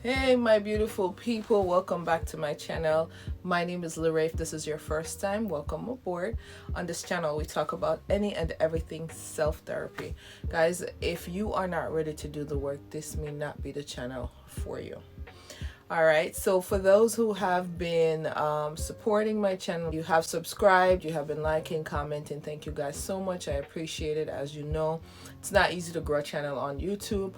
Hey my beautiful people, welcome back to my channel. My name is Lyrae. If this is your first time, welcome aboard. On this channel we talk about any and everything self-therapy. Guys, if you are not ready to do the work, this may not be the channel for you. All right, so for those who have been supporting my channel, you have subscribed, you have been liking, commenting, thank you guys so much. I appreciate it. As you know, it's not easy to grow a channel on YouTube,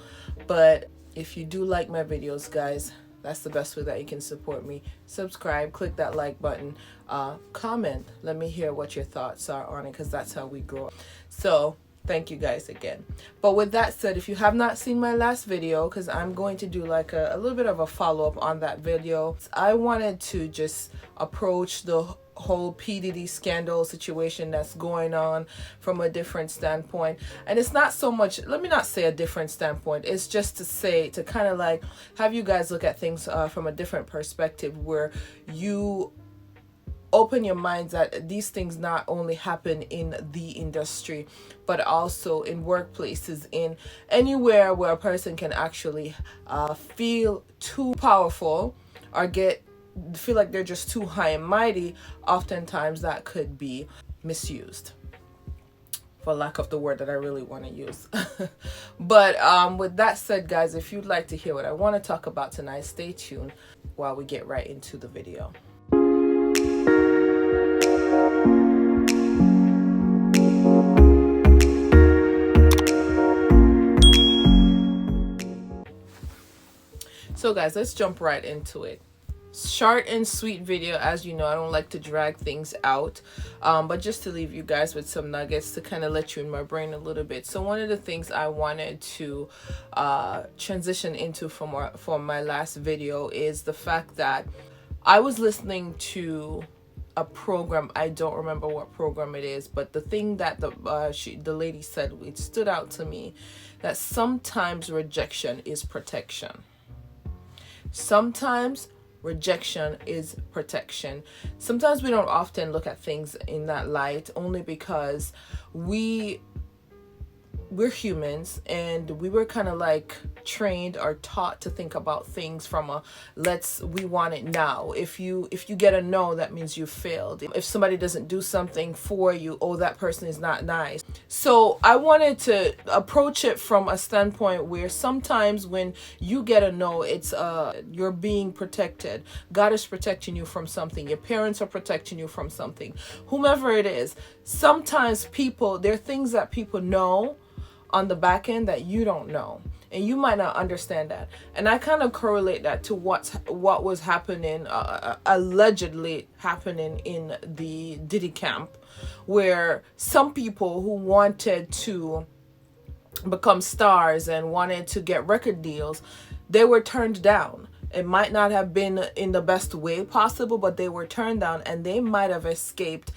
but if you do like my videos, guys, that's the best way that you can support me. Subscribe, click that like button, comment, let me hear what your thoughts are on it, because that's how we grow. So thank you guys again. But with that said, if you have not seen my last video, because I'm going to do like a little bit of a follow-up on that video, I wanted to just approach the whole PDD scandal situation that's going on from a different standpoint. And it's not so much, let me not say a different standpoint, it's just to say, to kind of like have you guys look at things from a different perspective, where you open your minds that these things not only happen in the industry, but also in workplaces, in anywhere where a person can actually feel too powerful or feel like they're just too high and mighty. Oftentimes that could be misused, for lack of the word that I really want to use. But with that said, guys, if you'd like to hear what I want to talk about tonight, stay tuned while we get right into the video. So guys, let's jump right into it. Short and sweet video. As you know, I don't like to drag things out, but just to leave you guys with some nuggets to kind of let you in my brain a little bit. So one of the things I wanted to transition into from my last video is the fact that I was listening to a program. I don't remember what program it is, but the thing that the lady said, it stood out to me, that sometimes rejection is protection. Sometimes rejection is protection. Sometimes we don't often look at things in that light, only because we're humans, and we were kind of like trained or taught to think about things from a we want it now. If you get a no, that means you failed. If somebody doesn't do something for you, oh, that person is not nice. So I wanted to approach it from a standpoint where sometimes when you get a no, it's you're being protected. God is protecting you from something. Your parents are protecting you from something. Whomever it is. Sometimes there are things that people know on the back end that you don't know, and you might not understand that. And I kind of correlate that to what was happening, allegedly happening in the Diddy camp, where some people who wanted to become stars and wanted to get record deals, they were turned down. It might not have been in the best way possible, but they were turned down, and they might have escaped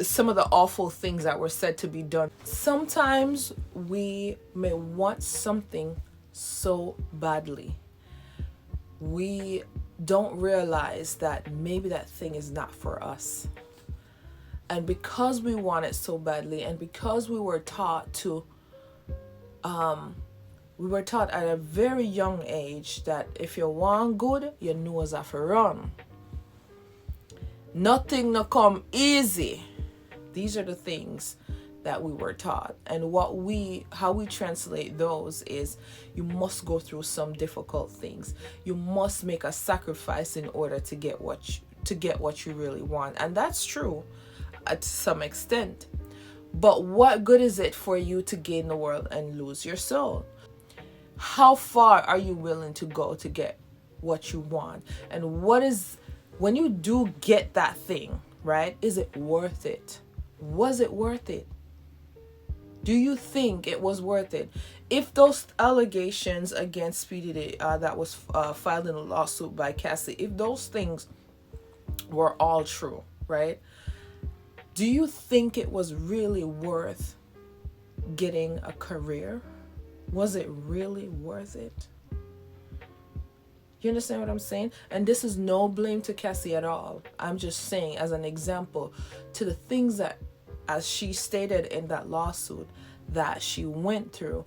some of the awful things that were said to be done. Sometimes we may want something so badly, we don't realize that maybe that thing is not for us. And because we want it so badly, and because we were taught at a very young age that if you want good, your nose have to run. Nothing no come easy. These are the things that we were taught, and how we translate those is you must go through some difficult things. You must make a sacrifice in order to get what you really want, and that's true to some extent. But what good is it for you to gain the world and lose your soul? How far are you willing to go to get what you want? And when you do get that thing, right? Is it worth it? Was it worth it? Do you think it was worth it? If those allegations against Speedy that was filed in a lawsuit by Cassie, if those things were all true, right? Do you think it was really worth getting a career? Was it really worth it? You understand what I'm saying? And this is no blame to Cassie at all. I'm just saying as an example to the things that, as she stated in that lawsuit, that she went through.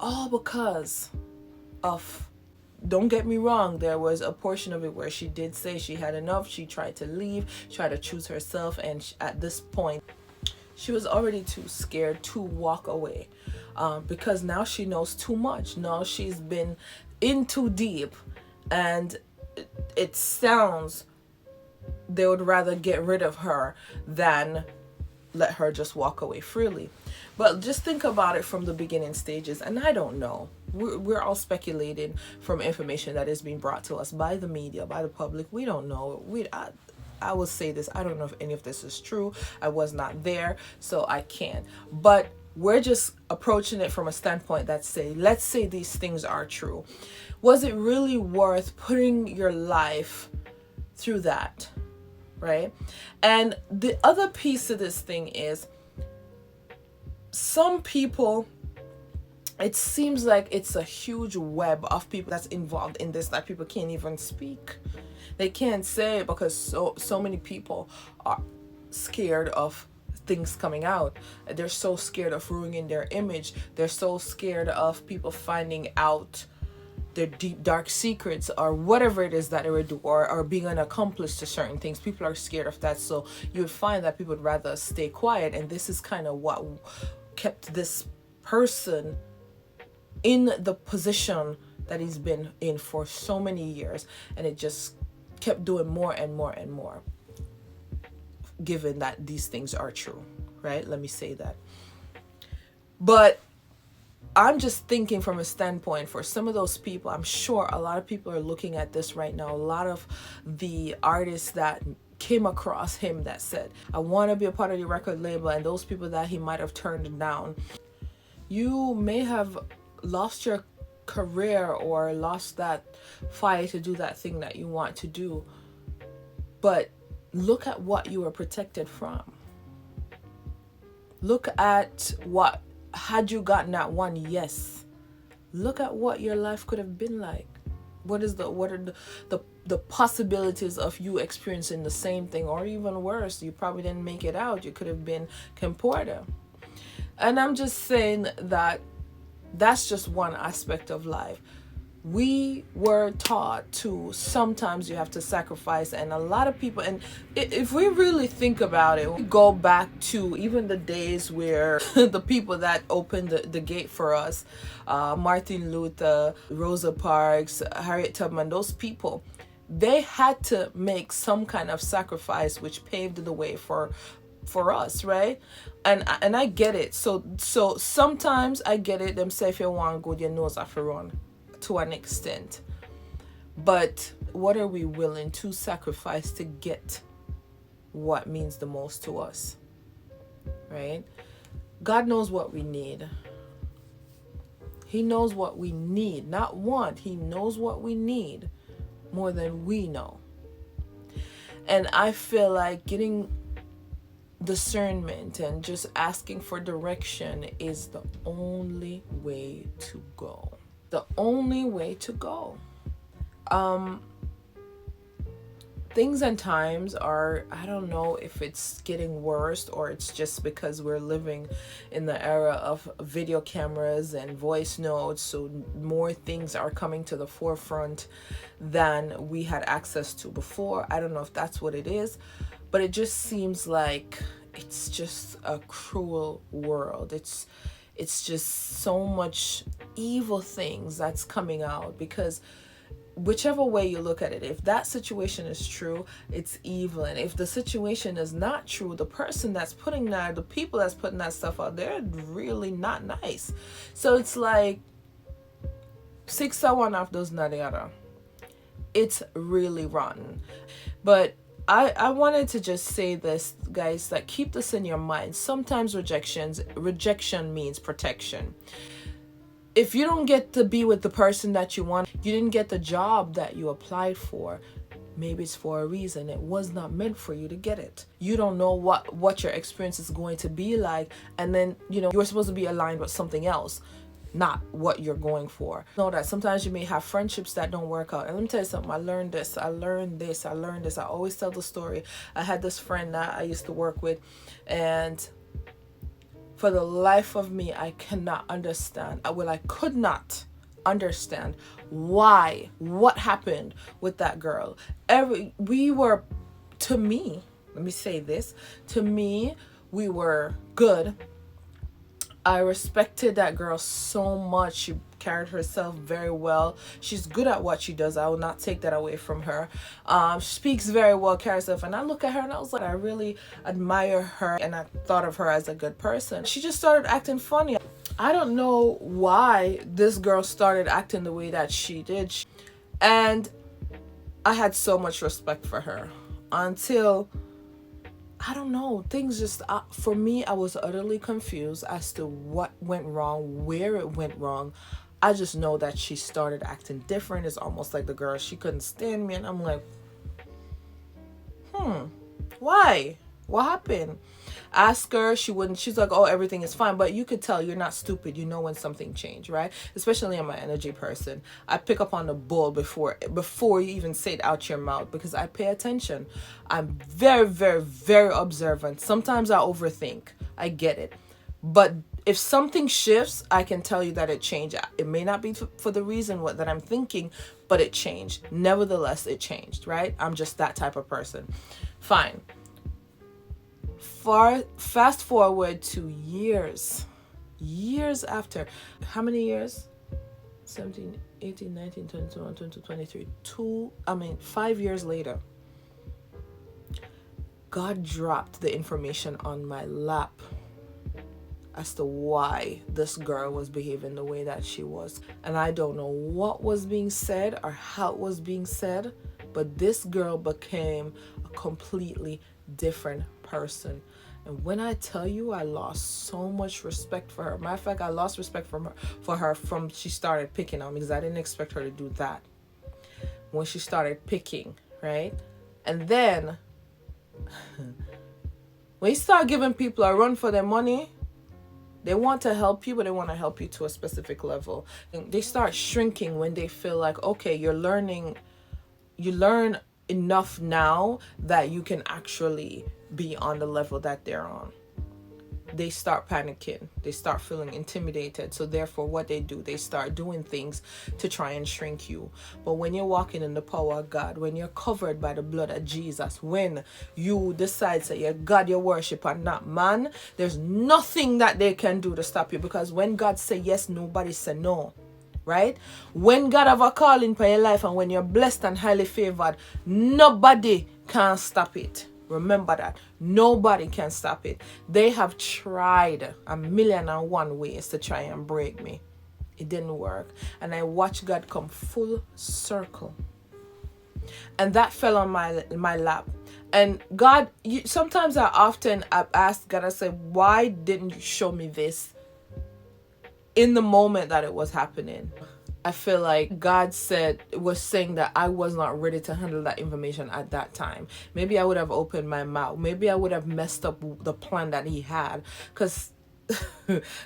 all because of, don't get me wrong, there was a portion of it where she did say she had enough. She tried to leave, tried to choose herself, and at this point she was already too scared to walk away, because now she knows too much. Now she's been in too deep, and it sounds they would rather get rid of her than let her just walk away freely. But just think about it from the beginning stages, and I don't know. We're all speculating from information that is being brought to us by the media, by the public. We don't know. I will say this, I don't know if any of this is true. I was not there, so I can't. But we're just approaching it from a standpoint that let's say these things are true. Was it really worth putting your life through that? Right? And the other piece of this thing is, some people, it seems like it's a huge web of people that's involved in this that people can't even speak. They can't say it because so many people are scared of things coming out. They're so scared of ruining their image. They're so scared of people finding out their deep dark secrets or whatever it is that they would do, or being an accomplice to certain things. People are scared of that, so you would find that people would rather stay quiet. And this is kind of what kept this person in the position that he's been in for so many years, and it just kept doing more and more and more, given that these things are true, right? Let me say that. But I'm just thinking from a standpoint for some of those people. I'm sure a lot of people are looking at this right now. A lot of the artists that came across him that said, I want to be a part of your record label, and those people that he might have turned down. You may have lost your career or lost that fire to do that thing that you want to do, but look at what you were protected from. Look at what, had you gotten that one yes, look at what your life could have been like. What are the possibilities of you experiencing the same thing, or even worse? You probably didn't make it out. You could have been Kim Porter. And I'm just saying that that's just one aspect of life. We were taught to, sometimes you have to sacrifice, and a lot of people, and if we really think about it, we go back to even the days where the people that opened the gate for us, Martin Luther, Rosa Parks, Harriet Tubman, those people, they had to make some kind of sacrifice which paved the way for us, right? And I get it. So sometimes I get it. Them say if you want good, your nose have to run to an extent. But what are we willing to sacrifice to get what means the most to us, right? God knows what we need. He knows what we need, not want. He knows what we need more than we know. And I feel like getting discernment and just asking for direction is the only way to go. The only way to go. Things and times are, I don't know if it's getting worse or it's just because we're living in the era of video cameras and voice notes, so more things are coming to the forefront than we had access to before. I don't know if that's what it is, but it just seems like it's just a cruel world. It's just so much evil things that's coming out, because whichever way you look at it, if that situation is true, it's evil. And if the situation is not true, the person that's putting that, the people that's putting that stuff out, they're really not nice. So it's like 6 of one, half dozen of the other. It's really rotten. But I wanted to just say this, guys, that keep this in your mind. Sometimes rejection means protection. If you don't get to be with the person that you want, you didn't get the job that you applied for, maybe it's for a reason. It was not meant for you to get it. You don't know what your experience is going to be like, and then you're supposed to be aligned with something else, not what you're going for. Know that sometimes you may have friendships that don't work out. And let me tell you something, I learned this. I always tell the story. I had this friend that I used to work with, and For the life of me, I cannot understand. Well, I could not understand what happened with that girl. To me, let me say this, to me, we were good. I respected that girl so much. She carried herself very well. She's good at what she does. I will not take that away from her. Speaks very well, carries herself. And I look at her and I was like, I really admire her. And I thought of her as a good person. She just started acting funny. I don't know why this girl started acting the way that she did. And I had so much respect for her until, I don't know, things just, for me, I was utterly confused as to what went wrong, where it went wrong. I just know that she started acting different. It's almost like the girl, she couldn't stand me. And I'm like, why? What happened? Ask her, she wouldn't. She's like, oh, everything is fine. But you could tell you're not stupid. You know when something changed, right? Especially I'm an energy person. I pick up on the bull before you even say it out your mouth, because I pay attention. I'm very, very, very observant. Sometimes I overthink. I get it. But if something shifts, I can tell you that it changed. It may not be for the reason that I'm thinking, but it changed. Nevertheless, it changed, right? I'm just that type of person. Fine. Fast forward to years after. How many years? 17, 18, 19, 20, 21, 22, 23. 5 years later, God dropped the information on my lap as to why this girl was behaving the way that she was. And I don't know what was being said or how it was being said, but this girl became a completely different person. And when I tell you, I lost so much respect for her. Matter of fact, I lost respect for her from she started picking on me, because I didn't expect her to do that. When she started picking, right? And then when you start giving people a run for their money, they want to help you, but they want to help you to a specific level. And they start shrinking when they feel like, okay, you learn enough now that you can actually be on the level that they're on. They start panicking. They start feeling intimidated. So therefore, what they do, they start doing things to try and shrink you. But when you're walking in the power of God, when you're covered by the blood of Jesus, when you decide that you're God, you worship, and not man, there's nothing that they can do to stop you. Because when God say yes, nobody say no. Right? When God have a calling for your life, and when you're blessed and highly favored, nobody can stop it. Remember that. Nobody can stop it. They have tried 1,000,001 ways to try and break me. It didn't work. And I watched God come full circle. And that fell on my lap. And God, sometimes I ask God, I say, why didn't you show me this in the moment that it was happening? I feel like God was saying that I was not ready to handle that information at that time. Maybe I would have opened my mouth. Maybe I would have messed up the plan that he had. Because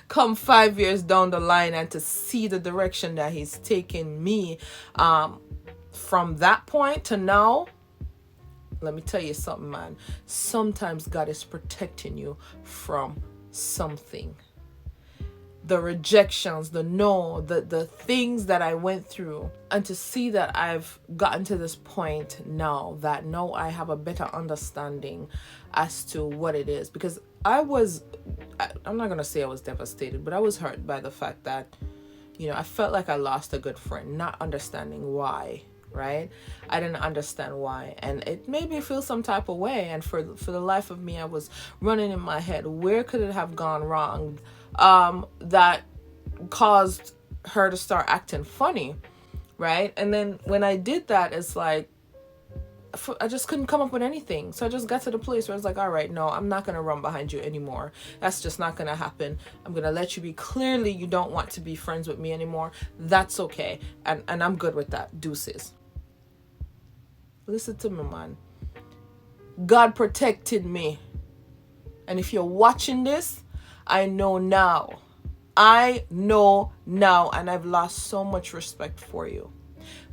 come 5 years down the line, and to see the direction that he's taken me from that point to now, let me tell you something, man. Sometimes God is protecting you from something. The rejections, the things that I went through, and to see that I've gotten to this point now, that now I have a better understanding as to what it is. Because I'm not going to say I was devastated, but I was hurt by the fact that, I felt like I lost a good friend, not understanding why, right? I didn't understand why, and it made me feel some type of way. And for the life of me, I was running in my head, where could it have gone wrong that caused her to start acting funny, right? And then when I did that, it's like I just couldn't come up with anything. So I just got to the place where I was like, all right, no, I'm not going to run behind you anymore. That's just not going to happen. I'm going to let you be clearly you don't want to be friends with me anymore. That's okay. And I'm good with that. Deuces. Listen to me, man. God protected me. And if you're watching this, I know now, and I've lost so much respect for you.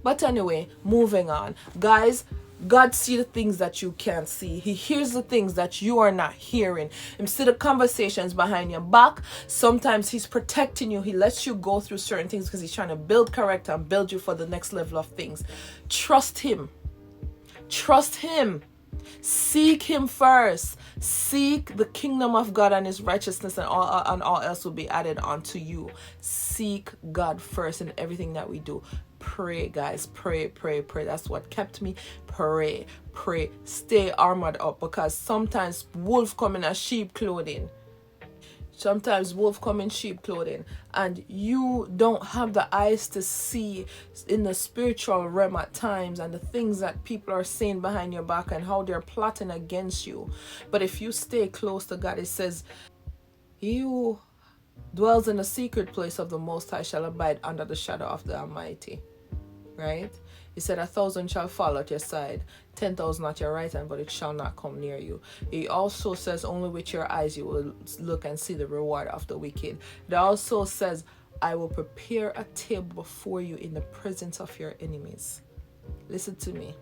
But anyway, moving on. Guys, God sees the things that you can't see. He hears the things that you are not hearing. Instead of conversations behind your back, sometimes he's protecting you. He lets you go through certain things because he's trying to build character and build you for the next level of things. Trust him. Trust him. Seek him first. Seek the kingdom of God and his righteousness, and all else will be added onto you. Seek God first in everything that we do. Pray, guys. Pray. That's what kept me. Pray. Stay armored up, because sometimes wolves come in sheep clothing. Sometimes wolves come in sheep clothing, and you don't have the eyes to see in the spiritual realm at times, and the things that people are saying behind your back and how they're plotting against you. But if you stay close to God, it says, he who dwells in the secret place of the Most High shall abide under the shadow of the Almighty. Right? He said, 1,000 shall fall at your side, 10,000 at your right hand, but it shall not come near you. He also says, only with your eyes you will look and see the reward of the wicked. It also says, I will prepare a table before you in the presence of your enemies. Listen to me.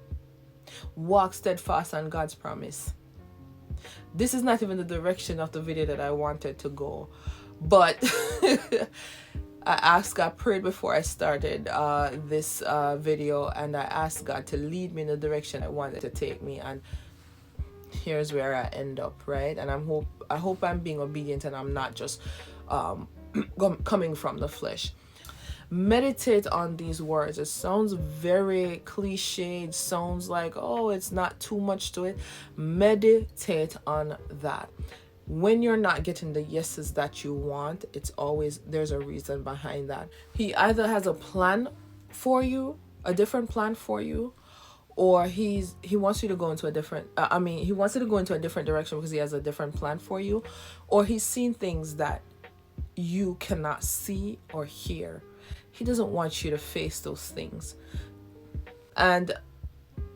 Walk steadfast on God's promise. This is not even the direction of the video that I wanted to go, but I prayed before I started this video, and I asked God to lead me in the direction I wanted to take me, and here's where I end up, right? And I hope I'm being obedient and I'm not just coming from the flesh. Meditate on these words. It sounds very cliche. It sounds like, oh, it's not too much to it. Meditate on that. When you're not getting the yeses that you want, it's always, there's a reason behind that. He either has a plan for you, a different plan for you, or he wants you to go into a different, he wants you to go into a different direction because he has a different plan for you, or he's seen things that you cannot see or hear. He doesn't want you to face those things. And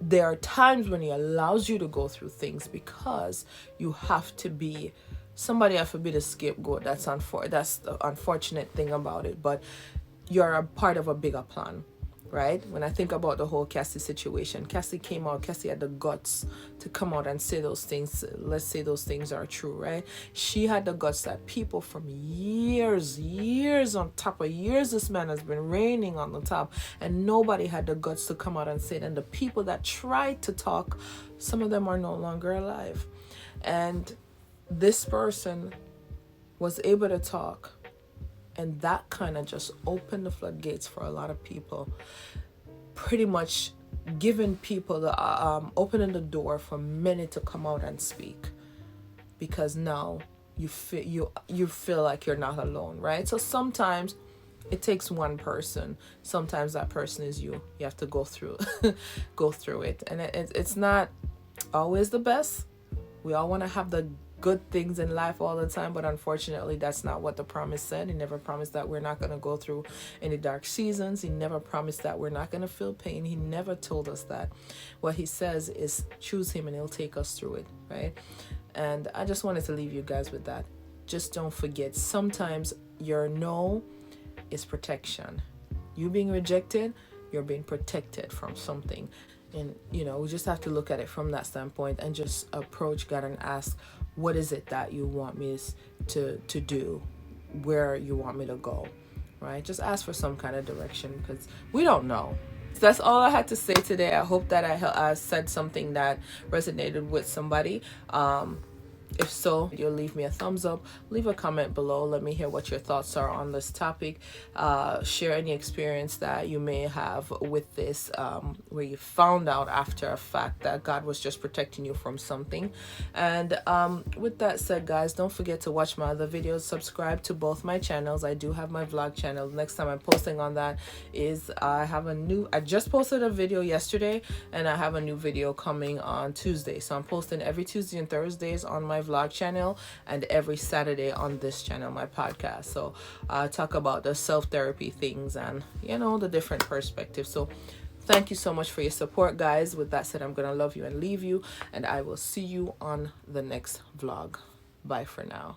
there are times when he allows you to go through things because you have to be, somebody have to be the scapegoat. That's the unfortunate thing about it. But you're a part of a bigger plan, right? When I think about the whole Cassie situation, Cassie had the guts to come out and say those things. Let's say those things are true, right? She had the guts that people from years on top of years, this man has been reigning on the top, and nobody had the guts to come out and say it. And the people that tried to talk, some of them are no longer alive. And this person was able to talk. And that kind of just opened the floodgates for a lot of people, pretty much giving people the opening the door for many to come out and speak, because now you feel like you're not alone, right? So sometimes it takes one person. Sometimes that person is you. You have to go through it, and it's not always the best. We all want to have the good things in life all the time, but unfortunately that's not what the promise said. He never promised that we're not going to go through any dark seasons. He never promised that we're not going to feel pain. He never told us that. What he says is choose him and he'll take us through it, right? And I just wanted to leave you guys with that. Just don't forget, sometimes your no is protection. You being rejected, you're being protected from something. And we just have to look at it from that standpoint and just approach God and ask, what is it that you want me to do? Where you want me to go, right? Just ask for some kind of direction, because we don't know. So that's all I had to say today. I hope that I said something that resonated with somebody. If so, you'll leave me a thumbs up, leave a comment below. Let me hear what your thoughts are on this topic. Share any experience that you may have with this, where you found out after a fact that God was just protecting you from something. And with that said, guys, don't forget to watch my other videos. Subscribe to both my channels. I do have my vlog channel. Next time I'm posting on that is I just posted a video yesterday, and I have a new video coming on Tuesday. So I'm posting every Tuesday and Thursdays on my vlog channel, and every Saturday on this channel, my podcast. So I talk about the self-therapy things and the different perspectives. So thank you so much for your support, guys. With that said, I'm gonna love you and leave you, and I will see you on the next vlog. Bye for now.